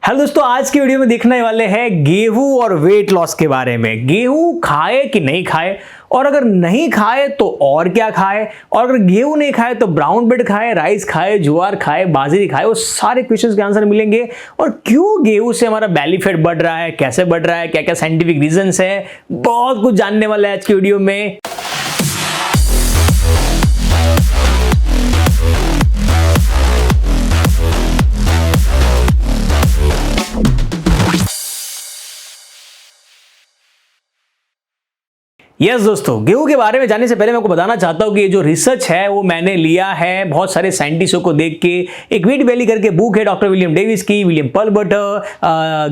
Hello दोस्तों, आज की वीडियो में देखने वाले हैं गेहूं और वेट लॉस के बारे में। गेहूं खाए कि नहीं खाए, और अगर नहीं खाए तो और क्या खाए, और अगर गेहूं नहीं खाए तो ब्राउन ब्रेड खाए, राइस खाए, ज्वार खाए, बाजरी खाए, वो सारे क्वेश्चंस के आंसर मिलेंगे। और क्यों गेहूं से हमारा बेली फैट बढ़ रहा है, कैसे बढ़ रहा है, क्या क्या साइंटिफिक रीजंस है, बहुत कुछ जानने वाला है आज की वीडियो में। यस दोस्तों, गेहूं के बारे में जानने से पहले मैं आपको बताना चाहता हूं कि ये जो रिसर्च है वो मैंने लिया है बहुत सारे साइंटिस्टों को देख के। एक व्हीट बेली करके बुक है डॉक्टर विलियम डेविस की, William Perlmutter,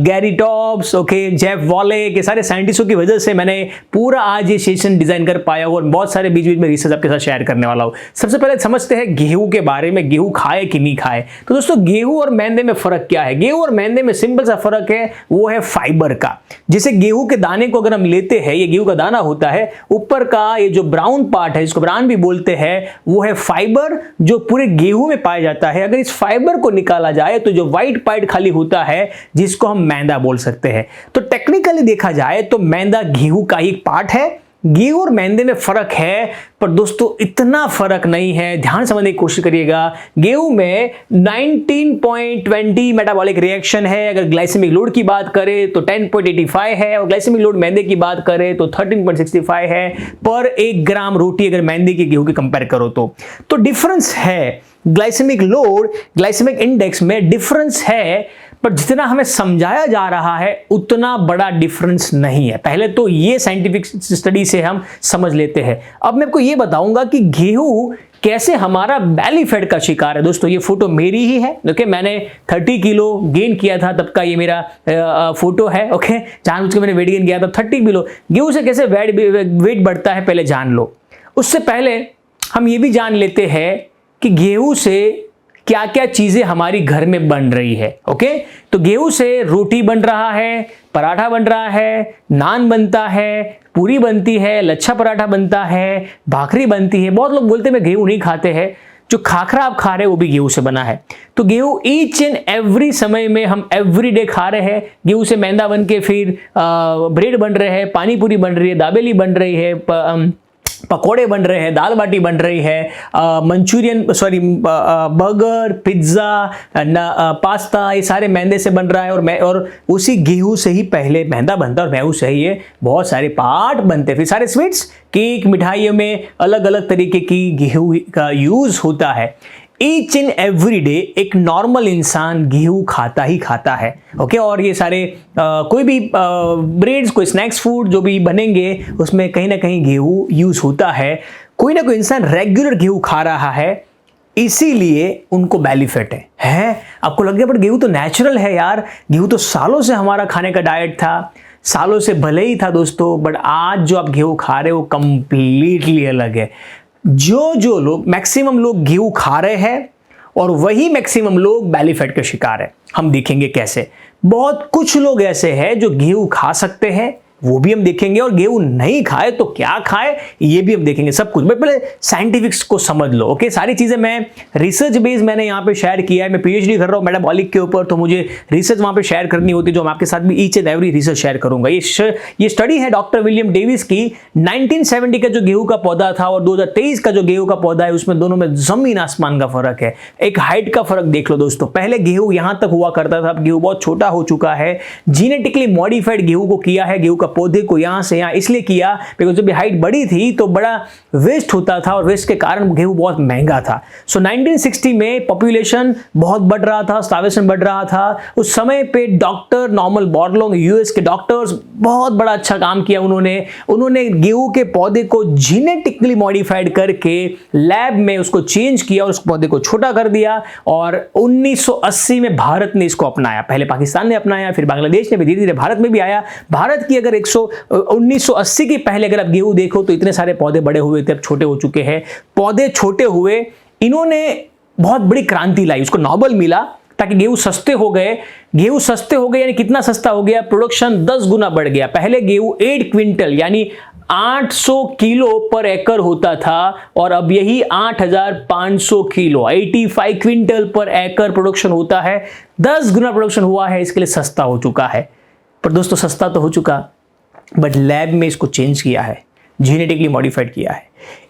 Gary Taubes, okay, Jeff Volek के सारे साइंटिस्टों की वजह से मैंने पूरा आज ये सेशन डिजाइन कर पाया हूं और बहुत सारे बीच बीच में रिसर्च आपके साथ शेयर करने वाला हूं। सबसे पहले समझते हैं गेहूं के बारे में, गेहूं खाए कि नहीं खाए। तो दोस्तों, गेहूं और मैदे में फर्क क्या है? गेहूं और मैदे में सिंपल सा फर्क है, वो है फाइबर का। जैसे गेहूं के दाने को अगर हम लेते हैं, ये गेहूं का दाना होता है, ऊपर का ये जो ब्राउन पार्ट है, इसको ब्राउन भी बोलते हैं, वो है फाइबर जो पूरे गेहूं में पाया जाता है। अगर इस फाइबर को निकाला जाए तो जो व्हाइट पार्ट खाली होता है, जिसको हम मैदा बोल सकते हैं। तो टेक्निकली देखा जाए तो मैदा गेहूं का ही पार्ट है। गेहूं और मैदे में फर्क है, पर दोस्तों इतना फर्क नहीं है, ध्यान समझने की कोशिश करिएगा। गेहूं में 19.20 मेटाबॉलिक रिएक्शन है, अगर ग्लाइसेमिक लोड की बात करें तो 10.85 है, और ग्लाइसेमिक लोड मैदे की बात करें तो 13.65 है पर 1 ग्राम रोटी, अगर मैदे की गेहूं की कंपेयर करो तो डिफरेंस है। ग्लाइसेमिक लोड, ग्लाइसेमिक इंडेक्स में डिफरेंस है, पर जितना हमें समझाया जा रहा है उतना बड़ा डिफरेंस नहीं है। पहले तो ये साइंटिफिक स्टडी से हम समझ लेते हैं। अब मैं आपको ये बताऊंगा कि गेहूं कैसे हमारा बेली फैट का शिकार है। दोस्तों, ये फोटो मेरी ही है, ओके। मैंने 30 किलो गेन किया था, तब का ये मेरा फोटो है, ओके। जानबूझ के मैंने वेट गेन किया था 30 किलो। गेहूं से कैसे वेट बढ़ता है पहले जान लो। उससे पहले हम ये भी जान लेते हैं कि गेहूं से क्या क्या चीजें हमारी घर में बन रही है, ओके। तो गेहूं से रोटी बन रहा है, पराठा बन रहा है, नान बनता है, पूरी बनती है, लच्छा पराठा बनता है, भाखरी बनती है। बहुत लोग बोलते हैं मैं गेहूं नहीं खाते हैं, जो खाखरा आप खा रहे हैं वो भी गेहूं से बना है। तो गेहूं ईच एंड एवरी समय में हम एवरी डे खा रहे हैं। गेहूं से मैदा बन के फिर ब्रेड बन रहे हैं, पानी पूरी बन रही है, दाबेली बन रही है, पकोड़े बन रहे हैं, दाल बाटी बन रही है, मंचूरियन बर्गर, पिज्ज़ा, पास्ता, ये सारे मैदे से बन रहा है। और उसी गेहूं से ही पहले मैदा बनता है और गेहूं से ही ये बहुत सारे पार्ट बनते हैं। फिर सारे स्वीट्स, केक, मिठाइयों में अलग अलग तरीके की गेहूं का यूज होता है। ईच एंड एवरी डे एक नॉर्मल इंसान गेहूं खाता ही खाता है, ओके। और ये सारे कोई भी ब्रेड्स, कोई स्नैक्स फूड जो भी बनेंगे उसमें कहीं ना कहीं गेहूं यूज होता है। कोई ना कोई इंसान रेगुलर गेहूं खा रहा है, इसीलिए उनको बेली फैट है। आपको लग गया, बट गेहूं तो नेचुरल है यार, गेहूं तो सालों से हमारा खाने का डाइट था, सालों से भले ही था दोस्तों, बट आज जो आप गेहूं खा रहे हो कंप्लीटली अलग है। जो लोग, मैक्सिमम लोग गेहूं खा रहे हैं और वही मैक्सिमम लोग बेली फैट के शिकार है। हम देखेंगे कैसे। बहुत कुछ लोग ऐसे हैं जो गेहूं खा सकते हैं, वो भी हम देखेंगे, और गेहूं नहीं खाए तो क्या खाए ये भी हम देखेंगे, सब कुछ। बट पहले साइंटिफिक्स को समझ लो, ओके। सारी चीजें मैं रिसर्च बेस मैंने यहाँ पे शेयर किया है। मैं पीएचडी कर रहा हूँ मेटाबॉलिक के ऊपर, तो मुझे रिसर्च वहां पे शेयर करनी होती है, जो मैं आपके साथ भी each and every research share करूंगा। ये स्टडी है डॉक्टर विलियम डेविस की। 1970 का जो गेहूं का पौधा था और 2023 का जो गेहूं का पौधा है, उसमें दोनों में जमीन आसमान का फर्क है। एक हाइट का फर्क देख लो दोस्तों। पहले गेहूं यहां तक हुआ करता था, अब गेहूं बहुत छोटा हो चुका है। जीनेटिकली मॉडिफाइड गेहूं को किया है, गेहूं का पौधे को यहां से यहां इसलिए किया बिकॉज जब हाइट बड़ी थी तो बड़ा वेस्ट होता था, और वेस्ट के कारण गेहूं बहुत महंगा था। सो 1960 में पॉपुलेशन बहुत बढ़ रहा था, स्टार्वेशन बढ़ रहा था। उस समय पे डॉक्टर नॉर्मल बोरलॉन्ग, यूएस के डॉक्टर्स, बहुत बड़ा अच्छा काम किया उन्होंने गेहूं के पौधे को जीनेटिकली मॉडिफाइड करके लैब में उसको चेंज किया और उस पौधे को छोटा कर दिया। और 1980 में भारत ने इसको अपनाया। पहले पाकिस्तान ने अपनाया, फिर बांग्लादेश ने भी, धीरे धीरे भारत में भी आया। भारत की अगर 1980 के पहले अगर आप गेहूं देखो तो इतने सारे पौधे बड़े हुए थे, अब छोटे हो चुके हैं। पौधे छोटे हुए, इन्होंने बहुत बड़ी क्रांति लाई, उसको नोबेल मिला ताकि गेहूं सस्ते हो गए। गेहूं सस्ते हो गए यानी कितना सस्ता हो गया? प्रोडक्शन 10 गुना बढ़ गया। पहले गेहूं 8 क्विंटल यानी 800 किलो पर एकड़ होता था और अब यही 8500 किलो 85 क्विंटल पर एकड़ प्रोडक्शन होता है। 10 गुना प्रोडक्शन हुआ है, इसके लिए सस्ता हो चुका है। पर दोस्तों सस्ता तो हो चुका, बट लैब में इसको चेंज किया है, जीनेटिकली मॉडिफाइड किया है।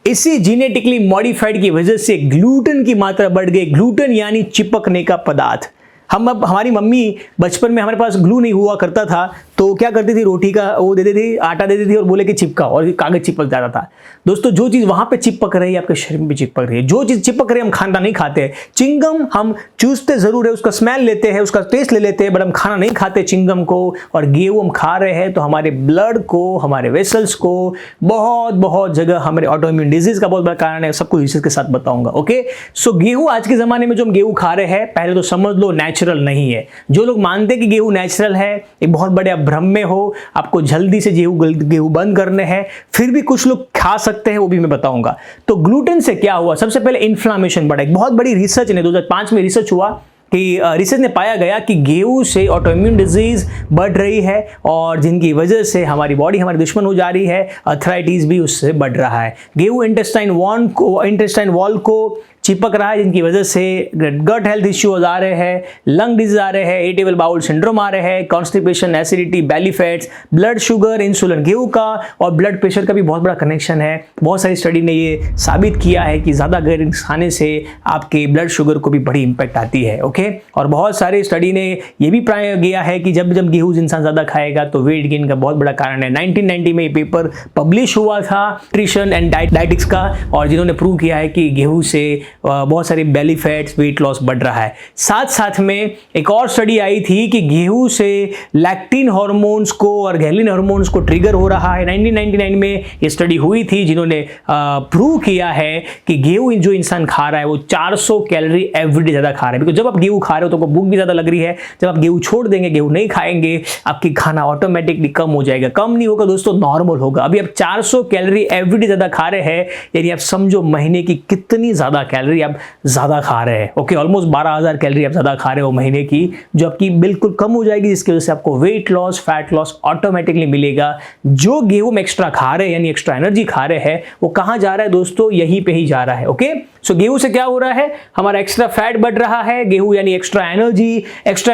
इसी जीनेटिकली मॉडिफाइड की वजह से ग्लूटेन की मात्रा बढ़ गई। ग्लूटेन यानी चिपकने का पदार्थ। हमारी मम्मी बचपन में, हमारे पास ग्लू नहीं हुआ करता था तो क्या करती थी, रोटी का वो देती थी, आटा देती थी और बोले कि चिपका, और कागज चिपक जाता था। दोस्तों जो चीज़ वहाँ पे चिपक रही है आपके शरीर में भी चिपक रही है। जो चीज़ चिपक रही है हम खाना नहीं खाते। चिंगम हम चूसते ज़रूर है, उसका स्मेल लेते हैं, उसका टेस्ट ले लेते हैं, बट हम खाना नहीं खाते चिंगम को। और गेहूँ हम खा रहे हैं तो हमारे ब्लड को, हमारे वेसल्स को बहुत जगह हमारे ऑटोइम्यून डिजीज का बहुत बड़ा कारण है। सब कुछ रिसर्च के साथ बताऊंगा। ओके, सो गेहूँ आज के ज़माने में जो हम गेहूँ खा रहे हैं, पहले तो समझ लो नेचुरल नहीं है। जो लोग मानते हैं कि गेहूँ नेचुरल है, एक बहुत बड़े भ्रम में हो। आपको जल्दी से गेहूं बंद करने हैं, फिर भी कुछ लोग खा सकते हैं, वो भी मैं बताऊंगा। तो ग्लूटेन से क्या हुआ, सबसे पहले इन्फ्लामेशन बढ़ा। एक बहुत बड़ी रिसर्च ने 2005 में रिसर्च हुआ कि रिसर्च ने पाया गया कि गेहूं से ऑटोइम्यून डिजीज बढ़ रही है और जिनकी वजह से हमारी बॉडी हमारी दुश्मन हो जा रही है। अर्थराइटिस भी उससे बढ़ रहा है। गेहूं इंटेस्टाइन वॉल को चिपक रहा है, जिनकी वजह से गट हेल्थ इश्यूज आ रहे हैं, लंग डिजीज आ रहे हैं, इरिटेबल बाउल सिंड्रोम आ रहे हैं, कॉन्स्टिपेशन, एसिडिटी, बेली फैट्स, ब्लड शुगर, इंसुलिन। गेहूं का और ब्लड प्रेशर का भी बहुत बड़ा कनेक्शन है। बहुत सारी स्टडी ने ये साबित किया है कि ज़्यादा गेहूं खाने से आपके ब्लड शुगर को भी बड़ी इंपैक्ट आती है। ओके, और बहुत सारे स्टडी ने ये भी पाया गया है कि जब गेहूं इंसान ज़्यादा खाएगा तो वेट गेन का बहुत बड़ा कारण है। 1990 में ये पेपर पब्लिश हुआ था न्यूट्रिशन एंड डाइटिक्स का, और जिन्होंने प्रूव किया है कि गेहूं से बहुत सारे बेली फैट्स, वेट लॉस बढ़ रहा है। साथ साथ में एक और स्टडी आई थी कि गेहूं से लैक्टिन हार्मोन्स को और ग्रेलिन हार्मोन्स को ट्रिगर हो रहा है। 1999 में ये स्टडी हुई थी, जिन्होंने प्रूव किया है कि गेहूं जो इंसान खा रहा है वो 400 कैलोरी एवरीडे ज़्यादा खा रहा है। बिकॉज जब आप गेहूं खा रहे हो तो आपको भूख भी ज़्यादा लग रही है। जब आप गेहूं छोड़ देंगे, गेहूं नहीं खाएंगे, आपकी खाना ऑटोमेटिकली कम हो जाएगा। कम नहीं होगा दोस्तों, नॉर्मल होगा। अभी आप 400 कैलोरी एवरीडे ज़्यादा खा रहे हैं, यानी आप समझो महीने की कितनी ज़्यादा कैलोरी आप ज़्यादा खा रहे हैं। ओके, ऑलमोस्ट 12,000 कैलोरी आप ज़्यादा खा रहे हो महीने की, जो आपकी बिल्कुल कम हो जाएगी, जिसकी वजह से आपको weight loss, fat loss automatically मिलेगा। जो गेहूं में एक्स्ट्रा खा रहे हैं, यानी एक्स्ट्रा एनर्जी खा रहे हैं, वो कहाँ जा रहा है दोस्तों, यहीं पे ही जा रहा है। ओके, सो गेहूं से क्या हो रहा है, हमारा एक्स्ट्रा फैट बढ़ रहा है। गेहूं यानी एक्स्ट्रा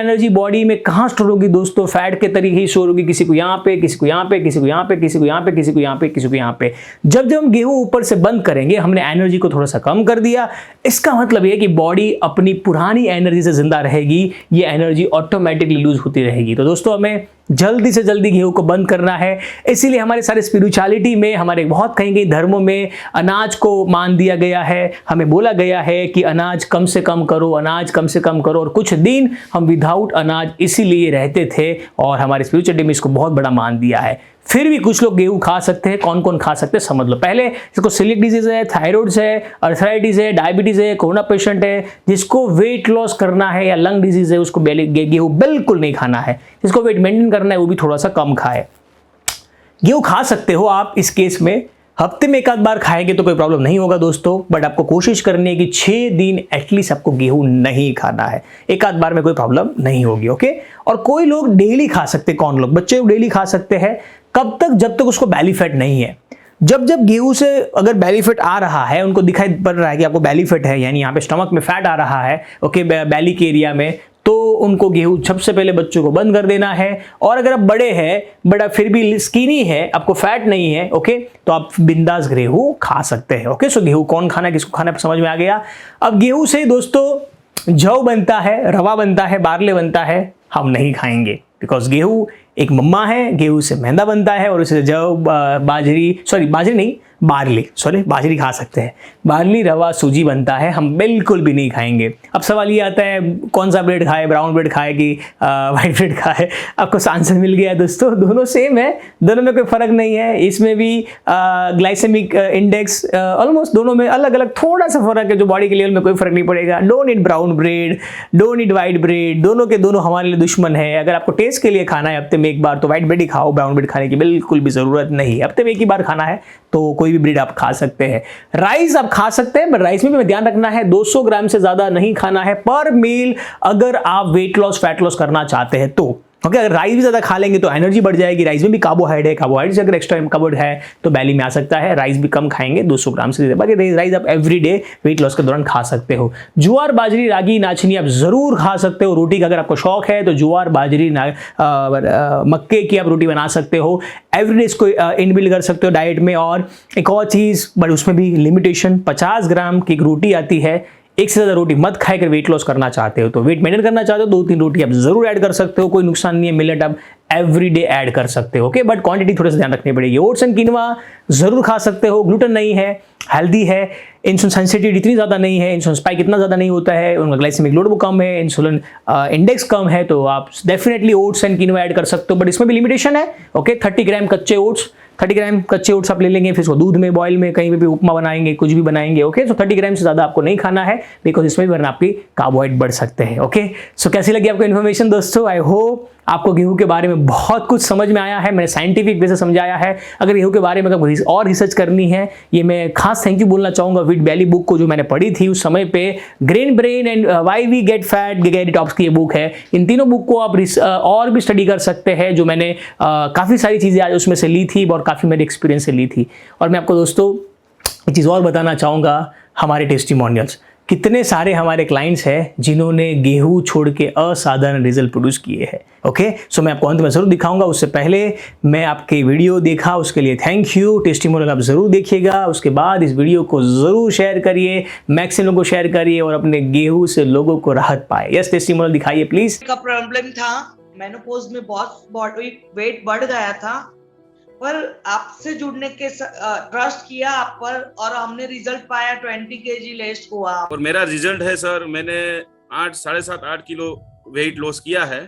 एनर्जी बॉडी में कहाँ स्टोर होगी दोस्तों, फैट के तरीके ही स्टोर होगी। किसी को यहाँ पे, किसी को यहाँ पे, किसी को यहाँ पे, किसी को यहाँ पे, किसी को यहाँ पे, किसी को यहाँ पे। जब हम गेहूं ऊपर से बंद करेंगे, हमने एनर्जी को थोड़ा सा कम कर दिया। इसका मतलब ये कि बॉडी अपनी पुरानी एनर्जी से जिंदा रहेगी, ये एनर्जी ऑटोमेटिकली लूज होती रहेगी। तो दोस्तों हमें जल्दी से जल्दी गेहूं को बंद करना है। इसीलिए हमारे सारे स्पिरिचुअलिटी में, हमारे बहुत कहीं धर्मों में अनाज को मान दिया गया है। हमें बोला गया है कि अनाज कम से कम करो, अनाज कम से कम करो। और कुछ दिन हम विदाउट अनाज इसीलिए रहते थे, और हमारे स्पिरिचुअलिटी में इसको बहुत बड़ा मान दिया है। फिर भी कुछ लोग गेहूं खा सकते हैं। कौन कौन खा सकते हैं समझ लो। पहले जिसको सिलिक डिजीज है, थायराइड है, अर्थराइटिस है, डायबिटीज है, कोरोना पेशेंट है, जिसको वेट लॉस करना है या लंग डिजीज है, उसको गेहूं बिल्कुल नहीं खाना है। जिसको वेट मेंटेन करना है वो भी थोड़ा सा कम खाए। गेहूं खा सकते हो आप, इस केस में हफ्ते में एक आध बार खाएंगे तो कोई प्रॉब्लम नहीं होगा दोस्तों, बट आपको कोशिश करनी है कि 6 दिन एटलीस्ट आपको गेहूं नहीं खाना है। एक आध बार में कोई प्रॉब्लम नहीं होगी। ओके, और कोई लोग डेली खा सकते हैं। कौन लोग, बच्चे डेली खा सकते हैं। कब तक, जब तक उसको बेली फैट नहीं है। जब गेहूं से अगर बेली फैट आ रहा है, उनको दिखाई पड़ रहा है कि आपको बेली फैट है, यानी यहाँ पे स्टमक में फैट आ रहा है, ओके, बेली के एरिया में, तो उनको गेहूं सबसे पहले बच्चों को बंद कर देना है। और अगर आप बड़े हैं, बट आप फिर भी स्किनी है, आपको फैट नहीं है, ओके, तो आप बिंदास गेहूं खा सकते हैं। ओके, सो गेहूं कौन खाना है, किसको खाना है, समझ में आ गया। अब गेहूं से दोस्तों जौ बनता है, रवा बनता है, बार्ले बनता है, हम नहीं खाएंगे। बिकॉज गेहूं एक मम्मा है, गेहूं से मैदा बनता है, और उससे जौ, बाजरी खा सकते हैं। बार्ली, रवा, सूजी बनता है, हम बिल्कुल भी नहीं खाएंगे। अब सवाल ये आता है कौन सा ब्रेड खाए, ब्राउन ब्रेड खाए कि वाइट ब्रेड खाए। आपको आंसर मिल गया दोस्तों, दोनों सेम है, दोनों में कोई फर्क नहीं है। इसमें भी ग्लाइसेमिक इंडेक्स ऑलमोस्ट दोनों में अलग अलग थोड़ा सा फर्क है, जो बॉडी के लेवल में कोई फर्क नहीं पड़ेगा। Don't eat brown bread, don't eat white bread, दोनों के दोनों हमारे लिए दुश्मन है। अगर आपको टेस्ट के लिए खाना है हफ्ते में एक बार, तो वाइट ब्रेड ही खाओ, ब्राउन ब्रेड खाने की बिल्कुल भी जरूरत नहीं। हफ्ते में एक ही बार खाना है तो कोई भी ब्रेड आप खा सकते हैं। राइस आप खा सकते हैं, बट राइस में भी ध्यान रखना है 200 ग्राम से ज्यादा नहीं खाना है पर मील, अगर आप वेट लॉस, फैट लॉस करना चाहते हैं तो। ओके, अगर राइस भी ज़्यादा खा लेंगे तो एनर्जी बढ़ जाएगी, राइस में भी कार्बोहाइड्रेट है, कार्बोहाइड्रेट अगर एक्स्ट्रा कार्बोहाइड्रेट है तो बैली में आ सकता है। राइस भी कम खाएंगे, 200 ग्राम से, बाकी राइस आप एवरीडे वेट लॉस के दौरान खा सकते हो। ज्वार, बाजरी, रागी, नाचनी आप जरूर खा सकते हो। रोटी का अगर आपको शौक है तो ज्वार, बाजरी, मक्के की आप रोटी बना सकते हो, एवरीडे इसको इनबिल्ड कर सकते हो डाइट में। और एक और चीज़, बट उसमें भी लिमिटेशन, 50 ग्राम की एक रोटी आती है, एक से ज़्यादा रोटी मत खाए। अगर वेट लॉस करना चाहते हो तो, वेट मेंटेन करना चाहते हो, 2-3 रोटी आप जरूर ऐड कर सकते हो, कोई नुकसान नहीं है। मिलेट आप एवरीडे ऐड कर सकते हो, ओके, बट क्वांटिटी थोड़ा सा ध्यान रखनी पड़ेगी। ओट्स एंड किनवा जरूर खा सकते हो, ग्लूटेन नहीं है, हेल्दी है, इंसुलिन सेंसिटिविटी इतनी ज़्यादा नहीं है, इंसुलिन स्पाइक इतना ज़्यादा नहीं होता है, उनका ग्लाइसेमिक लोड वो कम है, इंसुलिन इंडेक्स कम है, तो आप definitely oats and quinoa add कर सकते हो। बट इसमें भी लिमिटेशन है, ओके। 30 ग्राम कच्चे ओट्स, 30 ग्राम कच्चे ओट्स आप ले लेंगे, फिर इसको दूध में, बॉयल में, कहीं भी उपमा बनाएंगे, कुछ भी बनाएंगे, ओके। सो 30 ग्राम से ज़्यादा आपको नहीं खाना है, बिकॉज इसमें भी वरना आपकी कार्बोहाइड्रेट बढ़ सकते हैं, ओके। सो कैसी लगी आपको इन्फॉर्मेशन दोस्तों? आई होप आपको गेहूं के बारे में बहुत कुछ समझ में आया है, मैंने साइंटिफिक वे से समझाया है। अगर गेहूं के बारे में अगर और रिसर्च करनी है, ये मैं खास थैंक यू बोलना चाहूँगा व्हीट बेली बुक को, जो मैंने पढ़ी थी उस समय पे, grain brain and why we get fat, Gary Taubes की ये बुक है। इन तीनों बुक को आप और भी स्टडी कर सकते हैं, जो मैंने काफ़ी सारी चीज़ें आज उसमें से ली थी और काफ़ी मेरे एक्सपीरियंस से ली थी। और मैं आपको दोस्तों एक चीज़ और बताना चाहूँगा, हमारे टेस्टिमोनियल्स, कितने सारे हमारे क्लाइंट्स हैं जिन्होंने गेहूं छोड़ के असाधारण रिजल्ट प्रोड्यूस किए हैं, ओके। सो मैं आपको अंत में जरूर दिखाऊंगा, उससे पहले मैं आपके वीडियो देखा उसके लिए थैंक यू। टेस्टिमोनियल आप जरूर देखिएगा, उसके बाद इस वीडियो को जरूर शेयर करिए, मैक्सिमम लोगों को शेयर करिए और अपने गेहूं से लोगों को राहत पाए। यस, टेस्टिमोनियल दिखाइए प्लीज। का प्रॉब्लम था, मेनोपॉज में बहुत बॉडी वेट बढ़ गया था, पर आपसे जुड़ने के ट्रस्ट किया आप पर और हमने रिजल्ट पाया, 20 kg लेस हुआ। और मेरा रिजल्ट है सर, मैंने 7.5-8 किलो वेट लॉस किया है,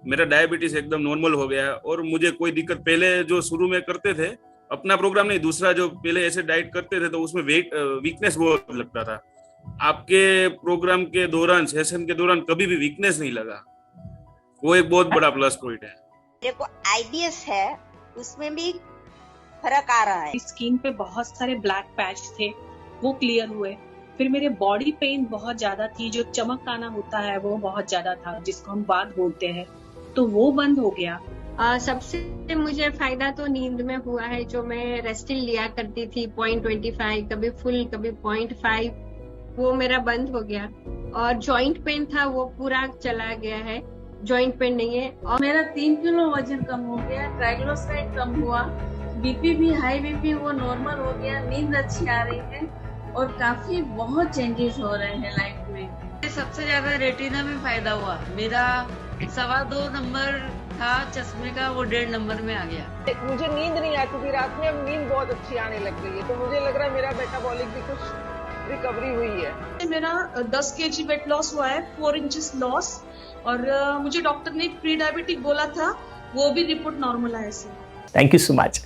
मेरा डायबिटीज एकदम नॉर्मल हो गया है और मुझे कोई दिक्कत, पहले जो शुरू में करते थे, अपना प्रोग्राम नहीं, दूसरा जो पहले ऐसे डाइट करते थे तो उसमें वीकनेस बहुत लगता था। आपके प्रोग्राम के दौरान, सेशन के दौरान कभी भी वीकनेस नहीं लगा, वो एक बहुत बड़ा प्लस पॉइंट है। देखो IBS है, उसमें भी फर्क आ रहा है। स्किन पे बहुत सारे ब्लैक पैच थे, वो क्लियर हुए। फिर मेरे बॉडी पेन बहुत ज्यादा थी, जो चमक आना होता है वो बहुत ज्यादा था, जिसको हम बात बोलते हैं, तो वो बंद हो गया। सबसे मुझे फायदा तो नींद में हुआ है। जो मैं रेस्टिल लिया करती थी 0.25, कभी फुल कभी 0.5, वो मेरा बंद हो गया। और जॉइंट पेन था वो पूरा चला गया है, जॉइंट पेन नहीं है। और मेरा 3 किलो वजन कम हो गया, ट्राइग्लिसराइड कम हुआ, बीपी भी हाई बीपी वो नॉर्मल हो गया, नींद अच्छी आ रही है और काफी बहुत चेंजेस हो रहे हैं लाइफ में। सबसे ज्यादा रेटिना में फायदा हुआ, मेरा 2.25 नंबर था चश्मे का, वो 1.5 नंबर में आ गया। मुझे नींद नहीं आती थी रात में, अब नींद बहुत अच्छी आने लग गई है, तो मुझे लग रहा है मेरा मेटाबॉलिक भी कुछ रिकवरी हुई है। मेरा 10 kg वेट लॉस हुआ है, 4 इंचेस लॉस, और मुझे डॉक्टर ने प्री डायबिटिक बोला था, वो भी रिपोर्ट नॉर्मल आया। Thank you so much.